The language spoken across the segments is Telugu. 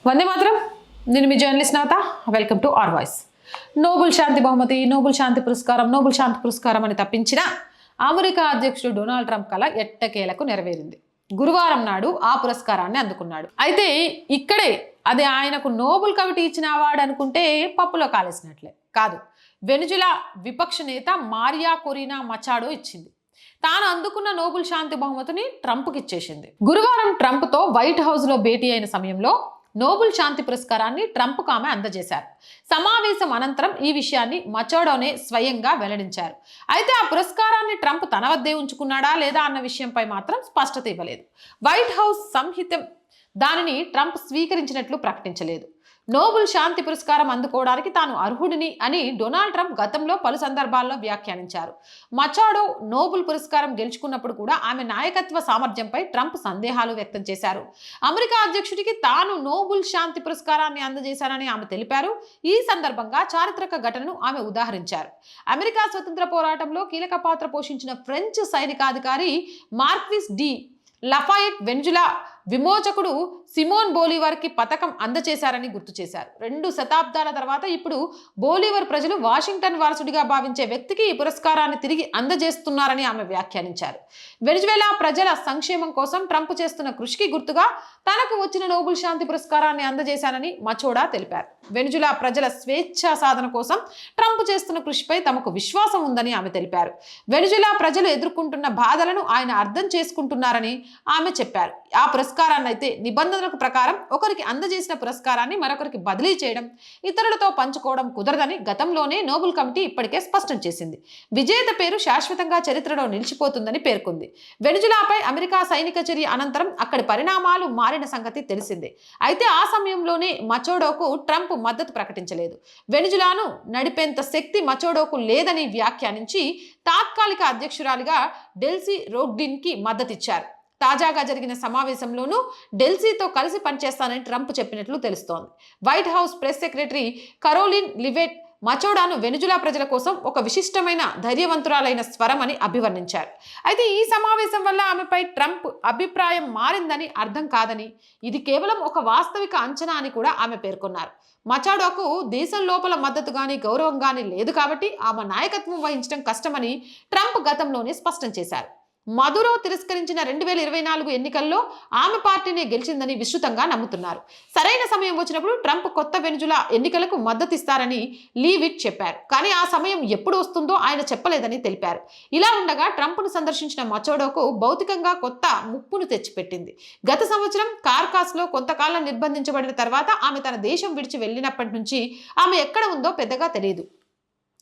వందే మాత్రం. నేను మీ journalist Navatha. Welcome to R voice. Nobel శాంతి బహుమతి, నోబెల్ శాంతి పురస్కారం అని తప్పించిన అమెరికా అధ్యక్షుడు డొనాల్డ్ ట్రంప్ కల ఎట్టకేలకు నెరవేరింది. గురువారం నాడు ఆ పురస్కారాన్ని అందుకున్నాడు. అయితే ఇక్కడే అది ఆయనకు నోబెల్ కమిటీ ఇచ్చిన అవార్డు అనుకుంటే పప్పులో కాలేసినట్లే. కాదు, వెనుజులా విపక్ష నేత మారియా కొరీనా మచాడో ఇచ్చింది. తాను అందుకున్న నోబెల్ శాంతి బహుమతిని ట్రంప్కి ఇచ్చేసింది. గురువారం ట్రంప్తో వైట్ హౌస్లో భేటీ అయిన సమయంలో నోబెల్ శాంతి పురస్కారాన్ని ట్రంప్కు ఆమె అందజేశారు. సమావేశం అనంతరం ఈ విషయాన్ని మచాడోనే స్వయంగా వెల్లడించారు. అయితే ఆ పురస్కారాన్ని ట్రంప్ తన వద్దే ఉంచుకున్నాడా లేదా అన్న విషయంపై మాత్రం స్పష్టత ఇవ్వలేదు. వైట్ హౌస్ సంహితం దానిని ట్రంప్ స్వీకరించినట్లు ప్రకటించలేదు. నోబెల్ శాంతి పురస్కారం అందుకోవడానికి తాను అర్హుడిని అని డొనాల్డ్ ట్రంప్ గతంలో పలు సందర్భాల్లో వ్యాఖ్యానించారు. మచాడో నోబెల్ పురస్కారం గెలుచుకున్నప్పుడు కూడా ఆమె నాయకత్వ సామర్థ్యంపై ట్రంప్ సందేహాలు వ్యక్తం చేశారు. అమెరికా అధ్యక్షుడికి తాను నోబెల్ శాంతి పురస్కారాన్ని అందజేశానని ఆమె తెలిపారు. ఈ సందర్భంగా చారిత్రక ఘటనను ఆమె ఉదాహరించారు. అమెరికా స్వతంత్ర పోరాటంలో కీలక పాత్ర పోషించిన ఫ్రెంచ్ సైనికాధికారి మార్క్విస్ డి లఫాయెట్ వెనుజులా విమోచకుడు సిమోన్ బోలివర్కి పతకం అందచేశారని గుర్తు చేశారు. 2 శతాబ్దాల తర్వాత ఇప్పుడు బోలివర్ ప్రజలు వాషింగ్టన్ వారసుడిగా భావించే వ్యక్తికి ఈ పురస్కారాన్ని తిరిగి అందజేస్తున్నారని ఆమె వ్యాఖ్యానించారు. వెనిజువేలా ప్రజల సంక్షేమం కోసం ట్రంప్ చేస్తున్న కృషికి గుర్తుగా తనకు వచ్చిన నోబెల్ శాంతి పురస్కారాన్ని అందజేశానని మచోడా తెలిపారు. వెనిజువేలా ప్రజల స్వేచ్ఛా సాధన కోసం ట్రంప్ చేస్తున్న కృషిపై తమకు విశ్వాసం ఉందని ఆమె తెలిపారు. వెనిజువేలా ప్రజలు ఎదుర్కొంటున్న బాధలను ఆయన అర్థం చేసుకుంటున్నారని ఆమె చెప్పారు. ఆ పురస్కారాన్ని అయితే నిబంధనలకు ప్రకారం ఒకరికి అందజేసిన పురస్కారాన్ని మరొకరికి బదిలీ చేయడం, ఇతరులతో పంచుకోవడం కుదరదని గతంలోనే నోబెల్ కమిటీ ఇప్పటికే స్పష్టం చేసింది. విజేత పేరు శాశ్వతంగా చరిత్రలో నిలిచిపోతుందని పేర్కొంది. వెనిజులాపై అమెరికా సైనిక చర్య అనంతరం అక్కడి పరిణామాలు మారిన సంగతి తెలిసిందే. అయితే ఆ సమయంలోనే మచోడోకు ట్రంప్ మద్దతు ప్రకటించలేదు. వెనిజులాను నడిపేంత శక్తి మచోడోకు లేదని వ్యాఖ్యానించి తాత్కాలిక అధ్యక్షురాలిగా డెల్సీ రోడ్రిగ్స్కి మద్దతిచ్చారు. తాజాగా జరిగిన సమావేశంలోనూ డెల్సీతో కలిసి పనిచేస్తానని ట్రంప్ చెప్పినట్లు తెలుస్తోంది. White House press secretary Karoline Leavitt మచోడాను వెనిజులా ప్రజల కోసం ఒక విశిష్టమైన ధైర్యవంతురాలైన స్వరం అని అభివర్ణించారు. అయితే ఈ సమావేశం వల్ల ఆమెపై ట్రంప్ అభిప్రాయం మారిందని అర్థం కాదని, ఇది కేవలం ఒక వాస్తవిక అంచనా అని కూడా ఆమె పేర్కొన్నారు. మచాడోకు దేశం లోపల మద్దతు గాని గౌరవం గాని లేదు కాబట్టి ఆమె నాయకత్వం వహించడం కష్టమని ట్రంప్ గతంలోనే స్పష్టం చేశారు. మదురో తిరస్కరించిన 2024 ఎన్నికల్లో ఆమె పార్టీనే గెలిచిందని విస్తృతంగా నమ్ముతున్నారు. సరైన సమయం వచ్చినప్పుడు ట్రంప్ కొత్త వెనిజులా ఎన్నికలకు మద్దతిస్తారని లీవిట్ చెప్పారు. కానీ ఆ సమయం ఎప్పుడు వస్తుందో ఆయన చెప్పలేదని తెలిపారు. ఇలా ఉండగా ట్రంప్ను సందర్శించిన మచోడోకు భౌతికంగా కొత్త ముప్పును తెచ్చిపెట్టింది. గత సంవత్సరం కార్కాస్లో కొంతకాలం నిర్బంధించబడిన తర్వాత ఆమె తన దేశం విడిచి వెళ్ళినప్పటి నుంచి ఆమె ఎక్కడ ఉందో పెద్దగా తెలియదు.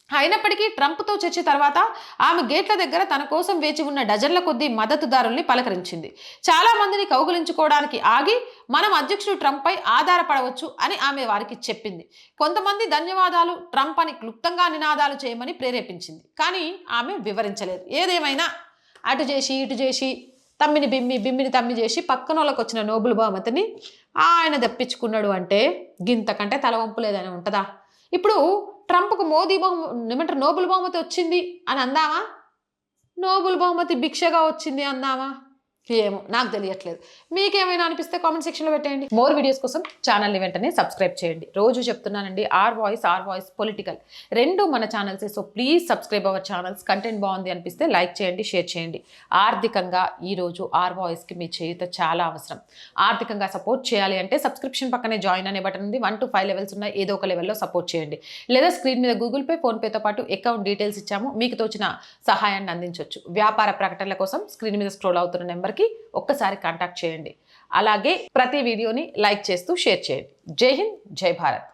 అయినప్పటికీ ట్రంప్తో చర్చ తర్వాత ఆమె గేట్ల దగ్గర తన కోసం వేచి ఉన్న డజన్ల కొద్దీ మద్దతుదారుల్ని పలకరించింది. చాలా మందిని కౌగులించుకోవడానికి ఆగి మనం అధ్యక్షుడు ట్రంప్పై ఆధారపడవచ్చు అని ఆమె వారికి చెప్పింది. కొంతమంది ధన్యవాదాలు ట్రంప్ అని క్లుప్తంగా నినాదాలు చేయమని ప్రేరేపించింది. కానీ ఆమె వివరించలేదు. ఏదేమైనా అటు చేసి ఇటు చేసి తమ్మిని బిమ్మిని తమ్మి చేసి పక్కన వాళ్ళకి వచ్చిన నోబెల్ బహుమతిని ఆయన దప్పించుకున్నాడు అంటే గింతకంటే తలవంపు లేదని ఉంటుందా? ఇప్పుడు ట్రంప్కు నోబెల్ బహుమతి వచ్చింది అని అందామా? నోబెల్ బహుమతి భిక్షగా వచ్చింది అందామా? ఏమో, నాకు తెలియట్లేదు. మీకేమైనా అనిపిస్తే కామెంట్ సెక్షన్లో పెట్టేయండి. మోర్ వీడియోస్ కోసం ఛానల్ని వెంటనే సబ్స్క్రైబ్ చేయండి. రోజు చెప్తున్నానండి, ఆర్ వాయిస్ పొలిటికల్ 2 మన ఛానల్సే. So please subscribe our channels. Content బాగుంది అనిపిస్తే లైక్ చేయండి, షేర్ చేయండి. ఆర్థికంగా ఈరోజు ఆర్ వాయిస్కి మీ చేయుత చాలా అవసరం. ఆర్థికంగా సపోర్ట్ చేయాలి అంటే సబ్స్క్రిప్షన్ పక్కనే జాయిన్ అనే బటన్ ఉంది. 1 to 5 లెవెల్స్ ఉన్నాయి. ఏదో ఒక లెవెల్లో సపోర్ట్ చేయండి. లేదా స్క్రీన్ మీద గూగుల్ పే, ఫోన్పేతో పాటు అకౌంట్ డీటెయిల్స్ ఇచ్చాము, మీకు తోచిన సహాయాన్ని అందించవచ్చు. వ్యాపార ప్రకటనల కోసం స్క్రీన్ మీద స్క్రోల్ అవుతున్న నెంబర్కి ఒక్కసారి కాంటాక్ట్ చేయండి. అలాగే ప్రతి వీడియోని లైక్ చేస్తూ షేర్ చేయండి. జై హింద్, జై భారత్.